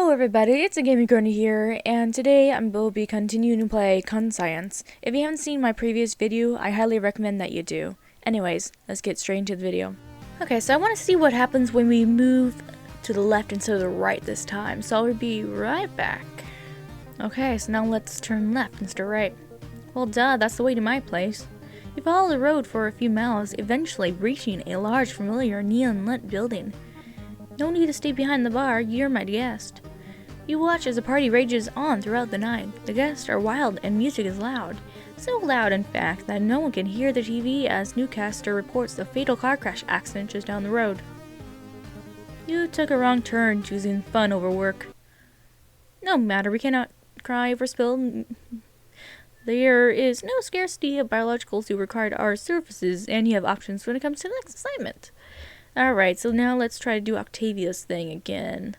Hello everybody, it's a Gaming Gurney here, and today I will be continuing to play Conscience. If you haven't seen my previous video, I highly recommend that you do. Anyways, let's get straight into the video. Okay, so I want to see what happens when we move to the left instead of the right this time, so I'll be right back. Okay, so now let's turn left instead of right. Well duh, that's the way to my place. You follow the road for a few miles, eventually reaching a large familiar neon-lit building. No need to stay behind the bar, you're my guest. You watch as the party rages on throughout the night. The guests are wild and music is loud. So loud, in fact, that no one can hear the TV as newscaster reports the fatal car crash accident just down the road. You took a wrong turn, choosing fun over work. No matter, we cannot cry over spilled. There is no scarcity of biologicals who require our services, and you have options when it comes to the next assignment. Alright, so now let's try to do Octavia's thing again.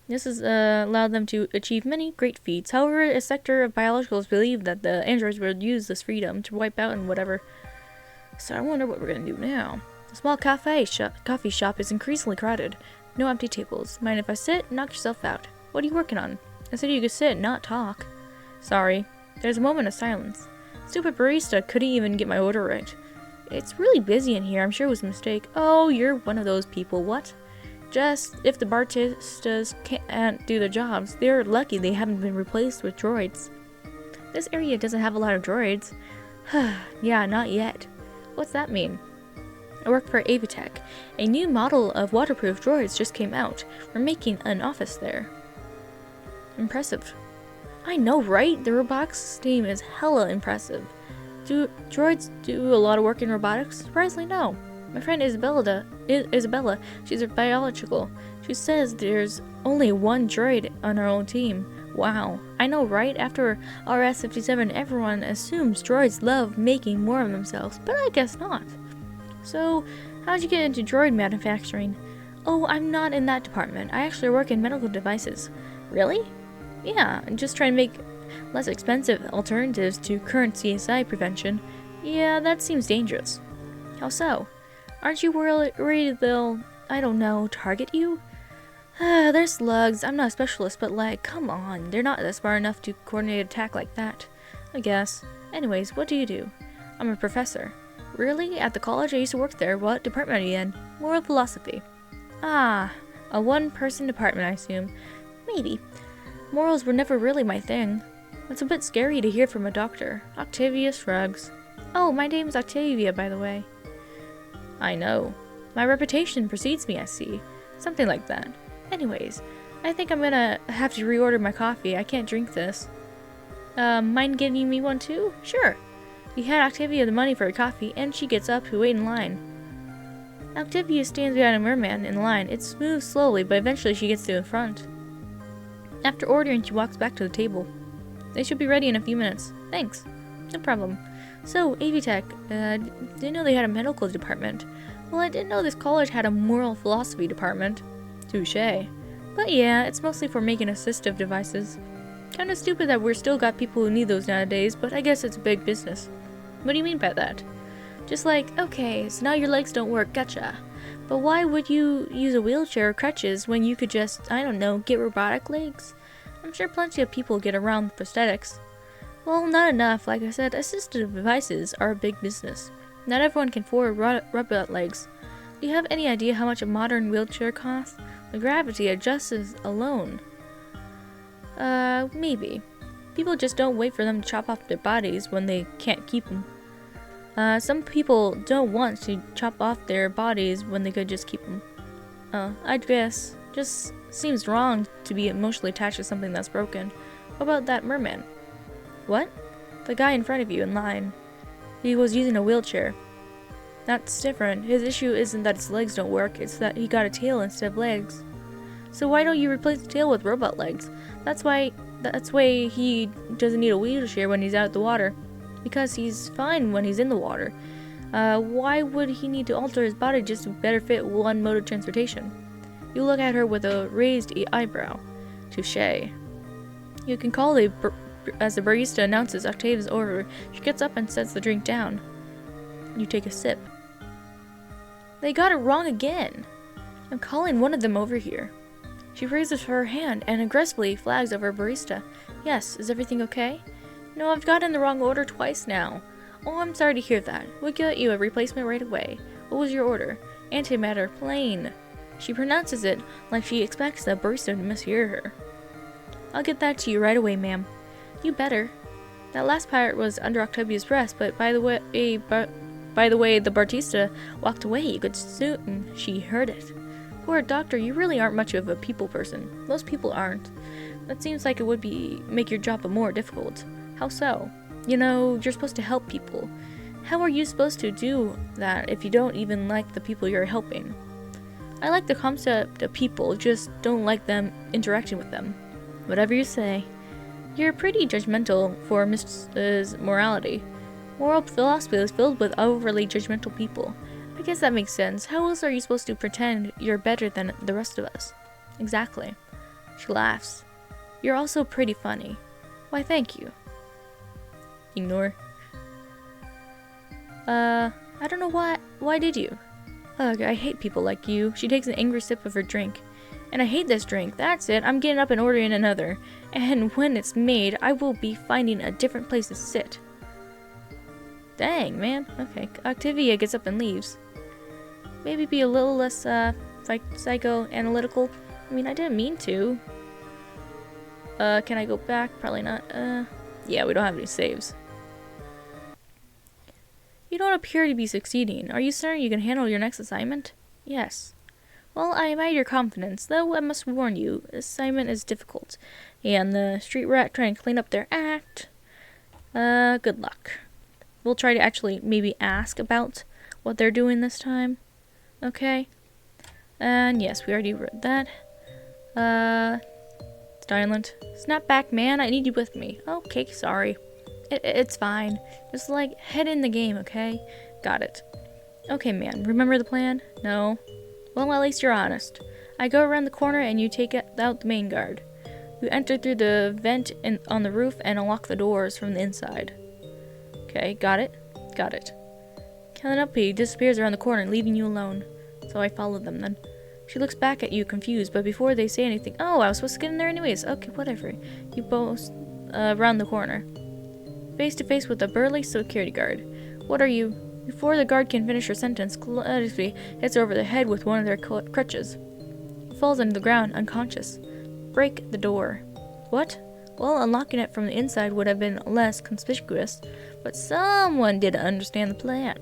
This has allowed them to achieve many great feats. However, a sector of biologicals believe that the androids will use this freedom to wipe out and whatever. So I wonder what we're going to do now. The small coffee shop is increasingly crowded. No empty tables. Mind if I sit? Knock yourself out. What are you working on? I said you could sit, not talk. Sorry. There's a moment of silence. Stupid barista couldn't even get my order right. It's really busy in here. I'm sure it was a mistake. Oh, you're one of those people. What? Just if the baristas can't do their jobs, they're lucky they haven't been replaced with droids. This area doesn't have a lot of droids. Yeah, not yet. What's that mean? I work for Avitech. A new model of waterproof droids just came out. We're making an office there. Impressive. I know, right? The robotics team is hella impressive. Do droids do a lot of work in robotics? Surprisingly, no. My friend Isabella, she's a biological. She says there's only one droid on our own team. Wow. I know, right? After RS-57, everyone assumes droids love making more of themselves, but I guess not. So, how'd you get into droid manufacturing? Oh, I'm not in that department. I actually work in medical devices. Really? Yeah, I'm just trying to make less expensive alternatives to current CSI prevention. Yeah, that seems dangerous. How so? Aren't you worried they'll, I don't know, target you? They're slugs. I'm not a specialist, but like, come on. They're not that smart enough to coordinate an attack like that. I guess. Anyways, what do you do? I'm a professor. Really? At the college I used to work there. What department are you in? Moral philosophy. Ah, a one-person department, I assume. Maybe. Morals were never really my thing. It's a bit scary to hear from a doctor. Octavia shrugs. Oh, my name's Octavia, by the way. I know. My reputation precedes me, I see. Something like that. Anyways, I think I'm gonna have to reorder my coffee. I can't drink this. Mind getting me one too? Sure. You hand Octavia the money for her coffee, and she gets up to wait in line. Octavia stands behind a merman in line. It moves slowly, but eventually she gets to the front. After ordering, she walks back to the table. They should be ready in a few minutes. Thanks. No problem. So, Avitech, didn't know they had a medical department. Well, I didn't know this college had a moral philosophy department. Touché. But yeah, it's mostly for making assistive devices. Kinda stupid that we're still got people who need those nowadays, but I guess it's a big business. What do you mean by that? Just like, okay, so now your legs don't work, gotcha. But why would you use a wheelchair or crutches when you could just, I don't know, get robotic legs? I'm sure plenty of people get around with prosthetics. Well, not enough. Like I said, assistive devices are a big business. Not everyone can afford robot legs. Do you have any idea how much a modern wheelchair costs? The gravity adjusts alone. Maybe. People just don't wait for them to chop off their bodies when they can't keep them. Some people don't want to chop off their bodies when they could just keep them. I guess. Just seems wrong to be emotionally attached to something that's broken. What about that merman? What? The guy in front of you in line. He was using a wheelchair. That's different. His issue isn't that his legs don't work, it's that he got a tail instead of legs. So why don't you replace the tail with robot legs? That's why he doesn't need a wheelchair when he's out of the water. Because he's fine when he's in the water. Why would he need to alter his body just to better fit one mode of transportation? You look at her with a raised eyebrow. Touché. You can call as the barista announces Octavia's order. She gets up and sets the drink down. You take a sip. They got it wrong again. I'm calling one of them over here. She raises her hand and aggressively flags over barista. Yes, is everything okay? No, I've gotten the wrong order twice now. Oh, I'm sorry to hear that. We'll get you a replacement right away. What was your order? Antimatter, plain. She pronounces it like she expects the barista to mishear her. I'll get that to you right away, ma'am. You better. That last part was under Octavia's breath, but by the way the barista walked away, you could assume she heard it. Poor doctor, you really aren't much of a people person. Most people aren't. That seems like it would make your job more difficult. How so? You know, you're supposed to help people. How are you supposed to do that if you don't even like the people you're helping? I like the concept of people, just don't like them interacting with them. Whatever you say. You're pretty judgmental for Mrs. Morality. Moral philosophy is filled with overly judgmental people. I guess that makes sense. How else are you supposed to pretend you're better than the rest of us? Exactly. She laughs. You're also pretty funny. Why, thank you. Ignore. I don't know why. Why did you? Ugh, I hate people like you. She takes an angry sip of her drink. And I hate this drink. That's it. I'm getting up and ordering another. And when it's made, I will be finding a different place to sit. Dang, man. Okay. Octavia gets up and leaves. Maybe be a little less, psychoanalytical. I mean, I didn't mean to. Can I go back? Probably not. Yeah, we don't have any saves. You don't appear to be succeeding. Are you certain you can handle your next assignment? Yes. Well, I admire your confidence, though I must warn you, this assignment is difficult. And the street rat trying to clean up their act. Good luck. We'll try to actually maybe ask about what they're doing this time. Okay? And yes, we already read that. Silent. Snap back, man. I need you with me. Okay, sorry. It's fine. Just, like, head in the game, okay? Got it. Okay, man. Remember the plan? No? Well, at least you're honest. I go around the corner and you take out the main guard. You enter through the vent on the roof and unlock the doors from the inside. Okay, got it? Got it. Coliope disappears around the corner, leaving you alone. So I follow them then. She looks back at you confused, but before they say anything, oh, I was supposed to get in there anyways. Okay, whatever. You both around the corner. Face to face with a burly security guard. What are you? Before the guard can finish her sentence, Coliope hits her over the head with one of their crutches. He falls into the ground, unconscious. Break the door. What? Well, unlocking it from the inside would have been less conspicuous, but someone did understand the plan.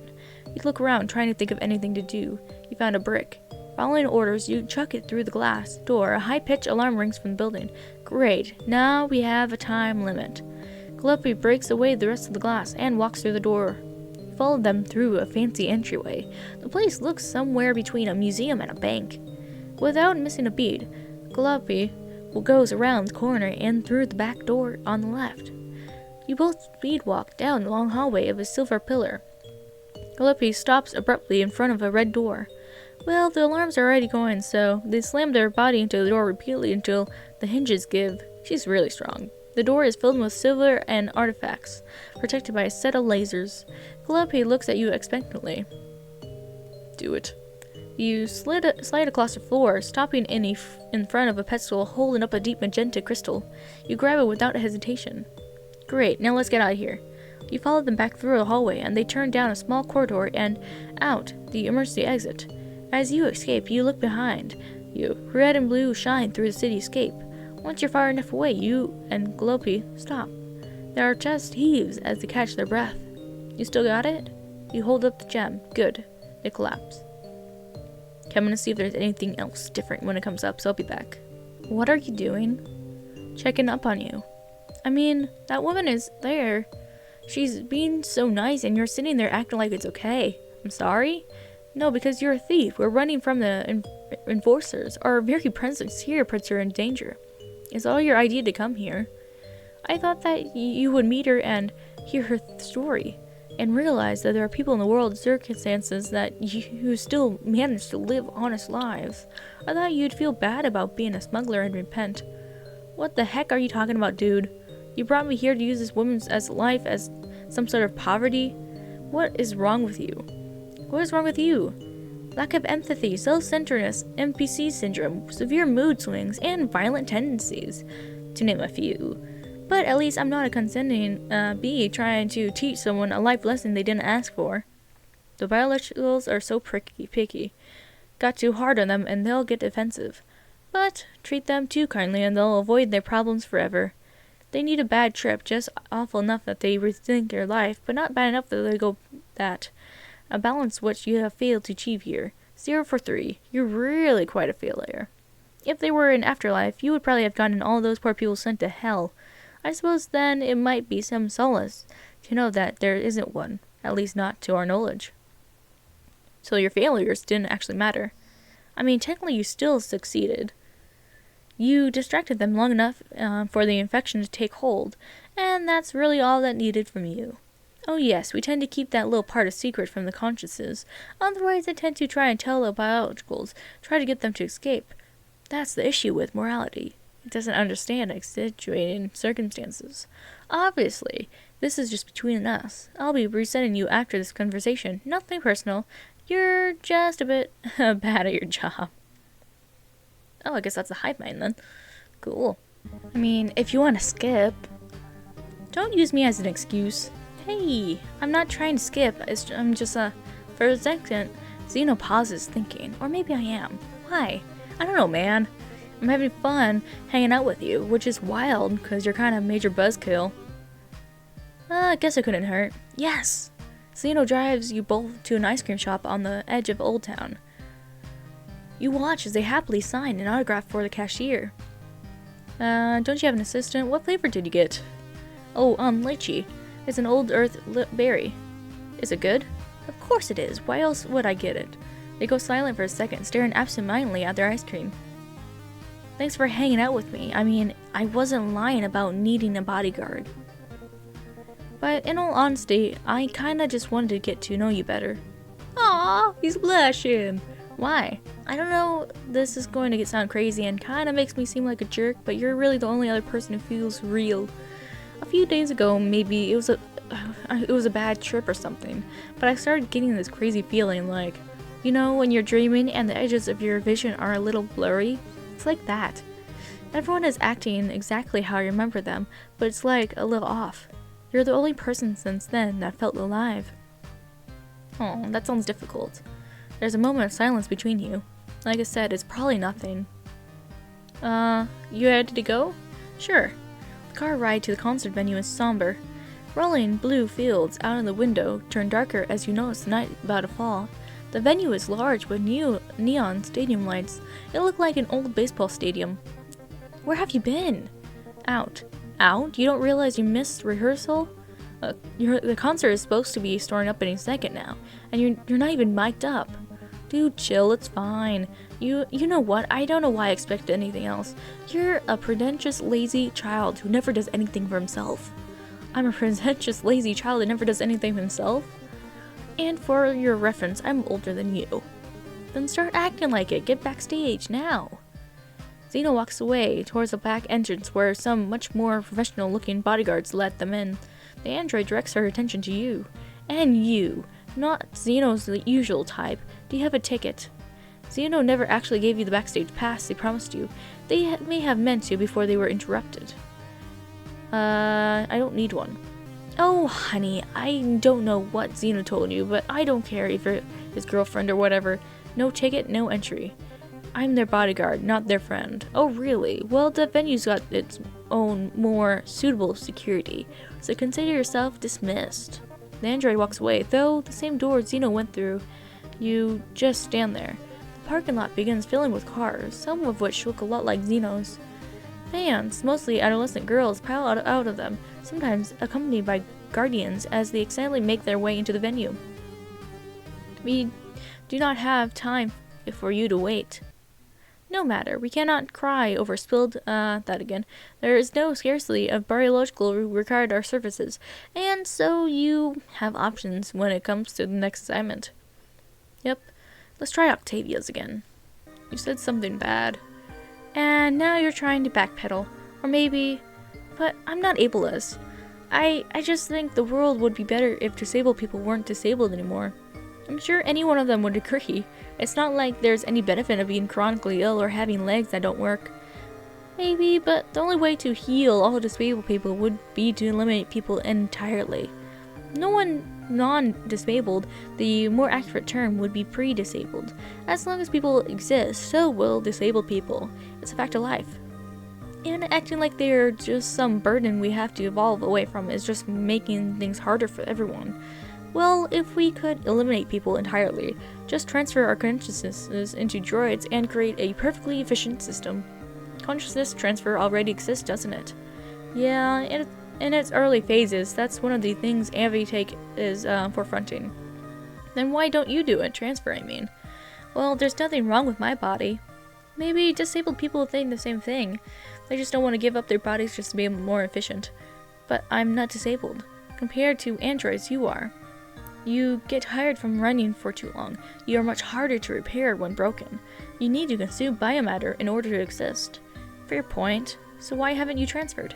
You look around, trying to think of anything to do. You found a brick. Following orders, you chuck it through the glass door. A high-pitched alarm rings from the building. Great. Now we have a time limit. Coliope breaks away the rest of the glass and walks through the door. You follow them through a fancy entryway. The place looks somewhere between a museum and a bank. Without missing a beat, Coliope goes around the corner and through the back door on the left. You both speed walk down the long hallway of a silver pillar. Coliope stops abruptly in front of a red door. Well, the alarms are already going, so they slam their body into the door repeatedly until the hinges give. She's really strong. The door is filled with silver and artifacts, protected by a set of lasers. Coliope looks at you expectantly. Do it. You slide across the floor, stopping in front of a pedestal holding up a deep magenta crystal. You grab it without hesitation. Great, now let's get out of here. You follow them back through the hallway, and they turn down a small corridor and out the emergency exit. As you escape, you look behind you. Red and blue shine through the cityscape. Once you're far enough away, you and Coliope stop. Their chest heaves as they catch their breath. You still got it? You hold up the gem. Good. They collapse. Okay, I'm gonna see if there's anything else different when it comes up, so I'll be back. What are you doing? Checking up on you. I mean, that woman is there. She's being so nice and you're sitting there acting like it's okay. I'm sorry? No, because you're a thief. We're running from the enforcers. Our very presence here puts her in danger. It's all your idea to come here. I thought that you would meet her and hear her story, and realize that there are people in the world, circumstances that who still manage to live honest lives. I thought you'd feel bad about being a smuggler and repent. What the heck are you talking about, dude? You brought me here to use this woman's life as some sort of poverty? What is wrong with you? What is wrong with you? lack of empathy, self-centeredness, NPC syndrome, severe mood swings, and violent tendencies, to name a few. But at least I'm not a condescending bee trying to teach someone a life lesson they didn't ask for. The biologicals are so picky. Got too hard on them and they'll get defensive. But treat them too kindly and they'll avoid their problems forever. They need a bad trip, just awful enough that they rethink their life, but not bad enough that they go that. A balance what you have failed to achieve here. 0 for 3. You're really quite a failure. If they were in afterlife, you would probably have gotten all those poor people sent to hell. I suppose then it might be some solace to know that there isn't one, at least not to our knowledge. So your failures didn't actually matter. I mean, technically you still succeeded. You distracted them long enough for the infection to take hold, and that's really all that needed from you. Oh yes, we tend to keep that little part a secret from the consciences. Otherwise, they tend to try and tell the biologicals, try to get them to escape. That's the issue with morality. It doesn't understand extenuating circumstances. Obviously, this is just between us. I'll be resetting you after this conversation. Nothing personal. You're just a bit bad at your job. Oh, I guess that's the hive mind then. Cool. I mean, if you want to skip, don't use me as an excuse. Hey, I'm not trying to skip. I'm just, for a second, Xeno pauses thinking. Or maybe I am. Why? I don't know, man. I'm having fun hanging out with you, which is wild, because you're kind of a major buzzkill. I guess it couldn't hurt. Yes! Xeno drives you both to an ice cream shop on the edge of Old Town. You watch as they happily sign an autograph for the cashier. Don't you have an assistant? What flavor did you get? Oh, lychee. It's an old earth berry. Is it good? Of course it is. Why else would I get it? They go silent for a second, staring absent-mindedly at their ice cream. Thanks for hanging out with me. I mean, I wasn't lying about needing a bodyguard. But in all honesty, I kinda just wanted to get to know you better. Aww, he's blushing. Why? I don't know, this is going to sound crazy and kinda makes me seem like a jerk, but you're really the only other person who feels real. A few days ago, maybe it was a bad trip or something, but I started getting this crazy feeling like, you know, when you're dreaming and the edges of your vision are a little blurry? It's like that. Everyone is acting exactly how I remember them, but it's like a little off. You're the only person since then that felt alive. Oh, that sounds difficult. There's a moment of silence between you. Like I said, it's probably nothing. You ready to go? Sure. The car ride to the concert venue is somber. Rolling blue fields out of the window turn darker as you notice the night about to fall. The venue is large with neon stadium lights. It looked like an old baseball stadium. Where have you been? Out. Out? You don't realize you missed rehearsal? The concert is supposed to be starting up any second now, and you're not even mic'd up. Dude, chill, it's fine. You know what? I don't know why I expected anything else. You're a pretentious, lazy child who never does anything for himself. I'm a pretentious, lazy child that never does anything for himself? And for your reference, I'm older than you. Then start acting like it. Get backstage, now. Xena walks away towards the back entrance where some much more professional-looking bodyguards let them in. The android directs her attention to you. And you. Not Xeno's usual type. Do you have a ticket? Xeno never actually gave you the backstage pass they promised you. They may have meant to before they were interrupted. I don't need one. Oh, honey, I don't know what Xeno told you, but I don't care if you're his girlfriend or whatever. No ticket, no entry. I'm their bodyguard, not their friend. Oh, really? Well, the venue's got its own, more suitable security, so consider yourself dismissed. The android walks away, though the same door Xeno went through. You just stand there. The parking lot begins filling with cars, some of which look a lot like Xeno's. Fans, mostly adolescent girls, pile out of them, sometimes accompanied by guardians as they excitedly make their way into the venue. We do not have time for you to wait. No matter, we cannot cry over spilled, There is no scarcity of biological who required our services, and so you have options when it comes to the next assignment. Yep, let's try Octavia's again. You said something bad. And now you're trying to backpedal. Or maybe... But I'm not ableist. I just think the world would be better if disabled people weren't disabled anymore. I'm sure any one of them would agree. It's not like there's any benefit of being chronically ill or having legs that don't work. Maybe, but the only way to heal all disabled people would be to eliminate people entirely. No one non-disabled, the more accurate term would be pre-disabled. As long as people exist, so will disabled people. It's a fact of life. And acting like they're just some burden we have to evolve away from is just making things harder for everyone. Well, if we could eliminate people entirely, just transfer our consciousnesses into droids and create a perfectly efficient system. Consciousness transfer already exists, doesn't it? Yeah, in its early phases, that's one of the things Avitech is forefronting. Then why don't you do it? Transfer, I mean. Well, there's nothing wrong with my body. Maybe disabled people think the same thing. They just don't want to give up their bodies just to be more efficient. But I'm not disabled. Compared to androids, you are. You get tired from running for too long. You are much harder to repair when broken. You need to consume biomatter in order to exist. Fair point. So why haven't you transferred?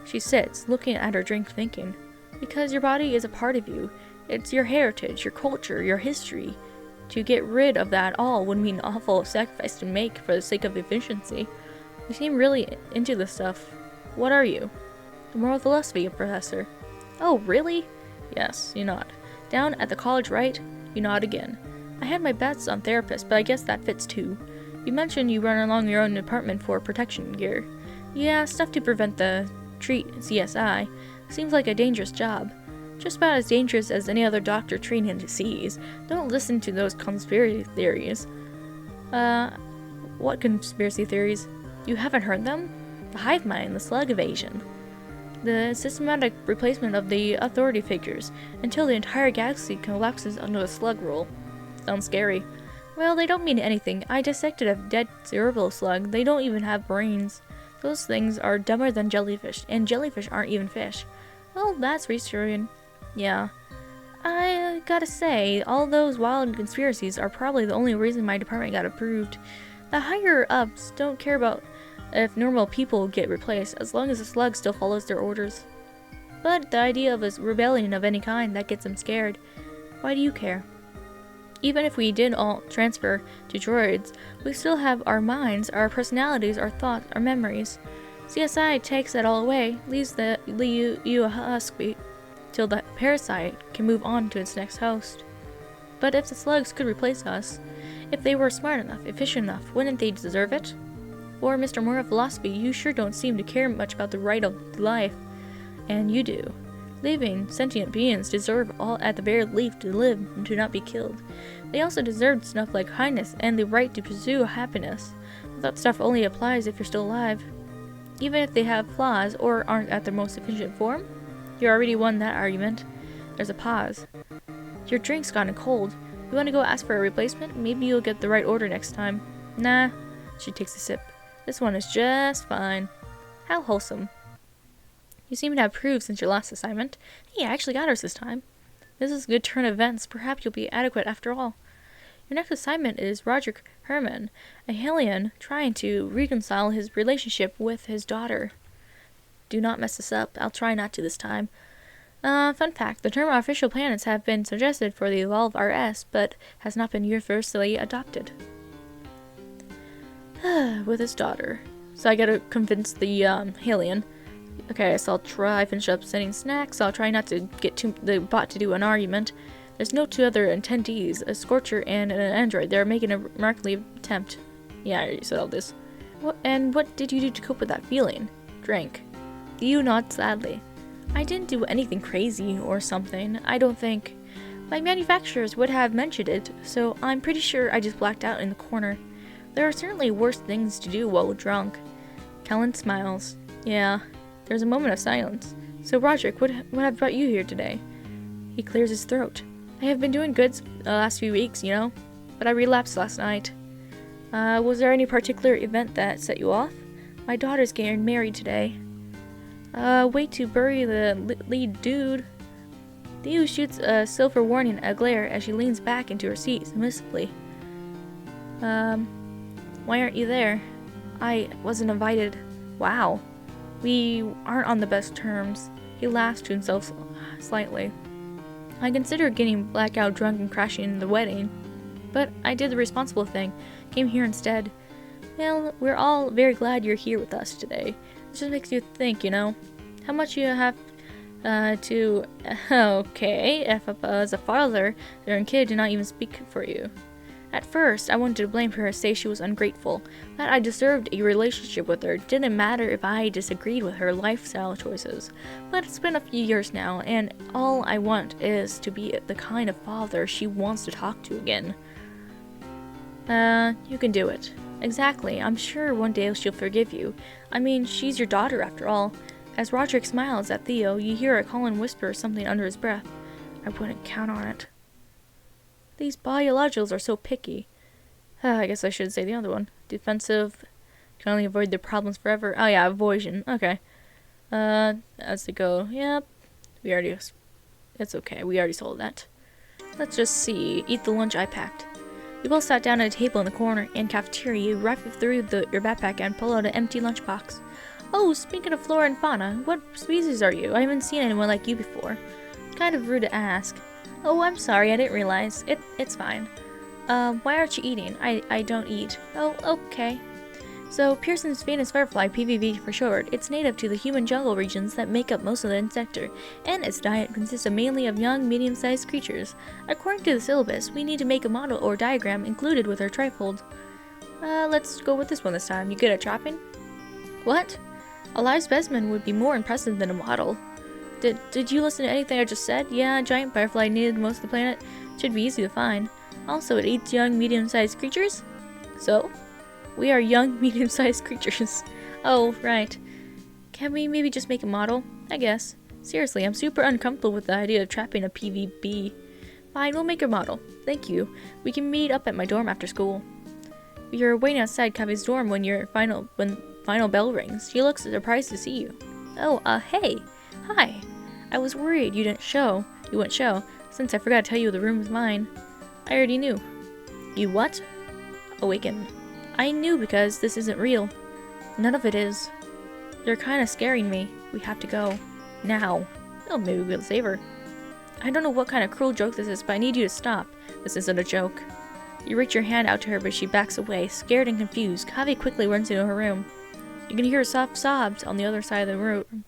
She sits, looking at her drink, thinking. Because your body is a part of you. It's your heritage, your culture, your history. To get rid of that all would mean an awful sacrifice to make for the sake of efficiency. You seem really into this stuff. What are you? The moral philosophy professor. Oh, really? Yes, you nod. Down at the college, right? You nod again. I had my bets on therapist, but I guess that fits too. You mentioned you run along your own department for protection gear. Yeah, stuff to prevent the treat CSI. Seems like a dangerous job. Just about as dangerous as any other doctor trained in disease. Don't listen to those conspiracy theories. What conspiracy theories? You haven't heard them? The hive mind, the slug evasion. The systematic replacement of the authority figures until the entire galaxy collapses under the slug rule. Sounds scary. Well, they don't mean anything. I dissected a dead cerebral slug. They don't even have brains. Those things are dumber than jellyfish, and jellyfish aren't even fish. Well, that's reassuring. Yeah. I gotta say, all those wild conspiracies are probably the only reason my department got approved. The higher-ups don't care about if normal people get replaced, as long as the slug still follows their orders. But the idea of a rebellion of any kind, that gets them scared. Why do you care? Even if we did all transfer to droids, we still have our minds, our personalities, our thoughts, our memories. CSI takes that all away, leaves you a husk till the parasite can move on to its next host. But if the slugs could replace us, if they were smart enough, efficient enough, wouldn't they deserve it? Or, Mr. Moore of Philosophy, you sure don't seem to care much about the right of life. And you do. Living, sentient beings deserve all at the very least to live and to not be killed. They also deserve stuff like kindness and the right to pursue happiness. But that stuff only applies if you're still alive. Even if they have flaws or aren't at their most efficient form. You already won that argument. There's a pause. Your drink's gotten cold. You want to go ask for a replacement? Maybe you'll get the right order next time. Nah. She takes a sip. This one is just fine. How wholesome. You seem to have improved since your last assignment. Hey, I actually got ours this time. This is a good turn of events. Perhaps you'll be adequate after all. Your next assignment is Roger Herman, a Hellion trying to reconcile his relationship with his daughter. Do not mess this up. I'll try not to this time. Fun fact, the term artificial planets have been suggested for the Evolve RS, but has not been universally adopted. With his daughter. So I gotta convince the Hellion. Okay, so I'll try finish up sending snacks. I'll try not to get the bot to do an argument. There's no two other attendees, a Scorcher and an android. They're making a remarkable attempt. Yeah, I already said all this. What did you do to cope with that feeling? Drank. You nod sadly. I didn't do anything crazy or something. I don't think. My manufacturers would have mentioned it, so I'm pretty sure I just blacked out in the corner. There are certainly worse things to do while drunk. Kellen smiles. Yeah. There's a moment of silence. So, Roderick, what have brought you here today? He clears his throat. I have been doing good the last few weeks, you know, but I relapsed last night. Was there any particular event that set you off? My daughter's getting married today. Wait to bury the lead dude. Theo shoots a silver warning a glare as she leans back into her seat submissively. Why aren't you there? I wasn't invited. Wow. We aren't on the best terms. He laughs to himself slightly. I considered getting blackout drunk and crashing the wedding, but I did the responsible thing, came here instead. Well, we're all very glad you're here with us today. It just makes you think, you know, how much you have to... Okay, if as a father, their own kid did not even speak for you. At first, I wanted to blame her, say she was ungrateful, that I deserved a relationship with her. Didn't matter if I disagreed with her lifestyle choices. But it's been a few years now, and all I want is to be the kind of father she wants to talk to again. You can do it. Exactly, I'm sure one day she'll forgive you. I mean, she's your daughter after all. As Roderick smiles at Theo, you hear Colin whisper something under his breath. I wouldn't count on it. These biologicals are so picky. I guess I should say the other one. Defensive. Can only avoid their problems forever. Oh yeah, avoidance. Okay. As they go, yep. It's okay. We already solved that. Let's just see. Eat the lunch I packed. You both sat down at a table in the corner and cafeteria. You rifle through your backpack and pull out an empty lunchbox. Oh, speaking of flora and fauna, what species are you? I haven't seen anyone like you before. Kind of rude to ask. Oh, I'm sorry, I didn't realize. It's fine. Why aren't you eating? I don't eat. Oh, okay. So, Pearson's Venus firefly, PVV for short, it's native to the human jungle regions that make up most of the sector, and its diet consists of mainly of young, medium-sized creatures. According to the syllabus, we need to make a model or diagram included with our trifold. Let's go with this one this time. You good at trapping? What? A live specimen would be more impressive than a model. Did you listen to anything I just said? Yeah, a giant firefly native to most of the planet. Should be easy to find. Also, it eats young, medium-sized creatures? So? We are young, medium-sized creatures. Oh, right. Can we maybe just make a model? I guess. Seriously, I'm super uncomfortable with the idea of trapping a PVB. Fine, we'll make a model. Thank you. We can meet up at my dorm after school. We are waiting outside Kavi's dorm when final bell rings. She looks surprised to see you. Oh, hey. Hi. I was worried you wouldn't show, since I forgot to tell you the room was mine. I already knew. You what? Awaken. I knew because this isn't real. None of it is. You're kinda scaring me. We have to go. Now. Oh, maybe we'll save her. I don't know what kind of cruel joke this is, but I need you to stop. This isn't a joke. You reach your hand out to her, but she backs away, scared and confused. Kavi quickly runs into her room. You can hear soft sobs on the other side of the room.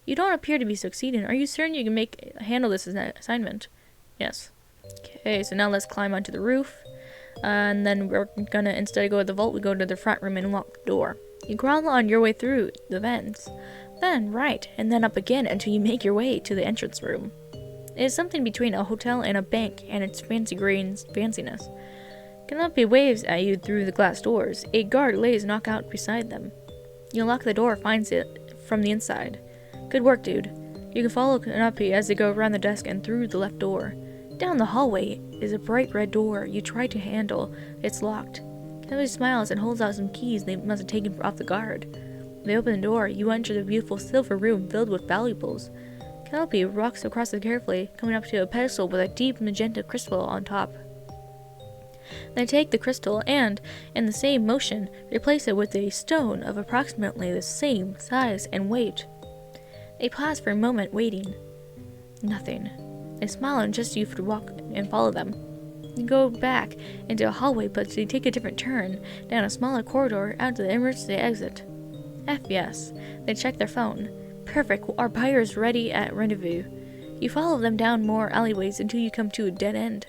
You don't appear to be succeeding. Are you certain you can handle this assignment? Yes. Okay, so now let's climb onto the roof. And then we're gonna, instead of go to the vault, we go to the front room and lock the door. You crawl on your way through the vents. Then right, and then up again until you make your way to the entrance room. It is something between a hotel and a bank, and its fanciness. Coliope waves at you through the glass doors. A guard lays knockout beside them. You unlock the door, finds it from the inside. Good work, dude. You can follow Coliope as they go around the desk and through the left door. Down the hallway is a bright red door. You try to handle. It's locked. Coliope smiles and holds out some keys they must have taken off the guard. They open the door. You enter the beautiful silver room filled with valuables. Coliope walks across it carefully, coming up to a pedestal with a deep magenta crystal on top. They take the crystal and, in the same motion, replace it with a stone of approximately the same size and weight. They pause for a moment, waiting. Nothing. They smile and gesture you to walk and follow them. You go back into a hallway, but they take a different turn, down a smaller corridor, out to the emergency exit. yes. They check their phone. Perfect, our buyer is ready at rendezvous. You follow them down more alleyways until you come to a dead end.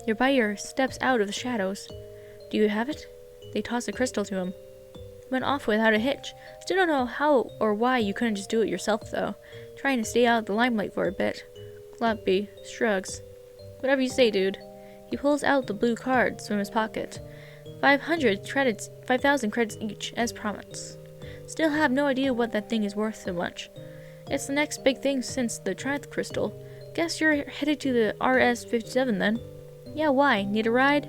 Your buyer steps out of the shadows. Do you have it? They toss the crystal to him. Went off without a hitch. Still don't know how or why you couldn't just do it yourself, though. Trying to stay out of the limelight for a bit. Coliope shrugs. Whatever you say, dude. He pulls out the blue cards from his pocket. 5,000 credits each, as promised. Still have no idea what that thing is worth so much. It's the next big thing since the Triumph crystal. Guess you're headed to the RS-57 then. Yeah, why? Need a ride?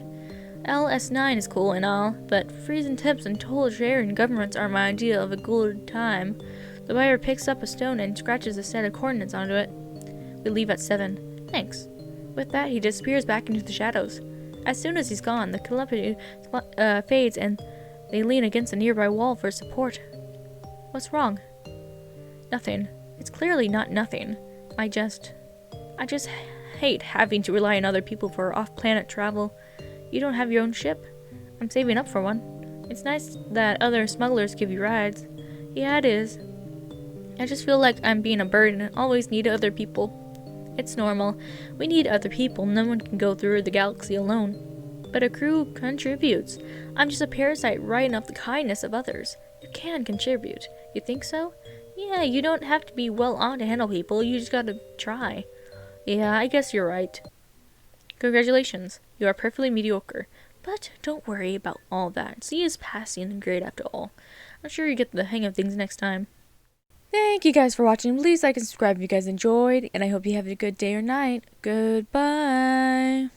LS9 is cool and all, but freezing temps and total sharing governments are my idea of a good time. The buyer picks up a stone and scratches a set of coordinates onto it. We leave at 7. Thanks. With that, he disappears back into the shadows. As soon as he's gone, the Coliope fades and they lean against a nearby wall for support. What's wrong? Nothing. It's clearly not nothing. I just hate having to rely on other people for off-planet travel. You don't have your own ship? I'm saving up for one. It's nice that other smugglers give you rides. Yeah, it is. I just feel like I'm being a burden and always need other people. It's normal. We need other people. No one can go through the galaxy alone. But a crew contributes. I'm just a parasite riding off the kindness of others. You can contribute. You think so? Yeah, you don't have to be well on to handle people. You just gotta try. Yeah, I guess you're right. Congratulations. You are perfectly mediocre. But don't worry about all that. C is passing grade after all. I'm sure you get the hang of things next time. Thank you guys for watching. Please like and subscribe if you guys enjoyed. And I hope you have a good day or night. Goodbye.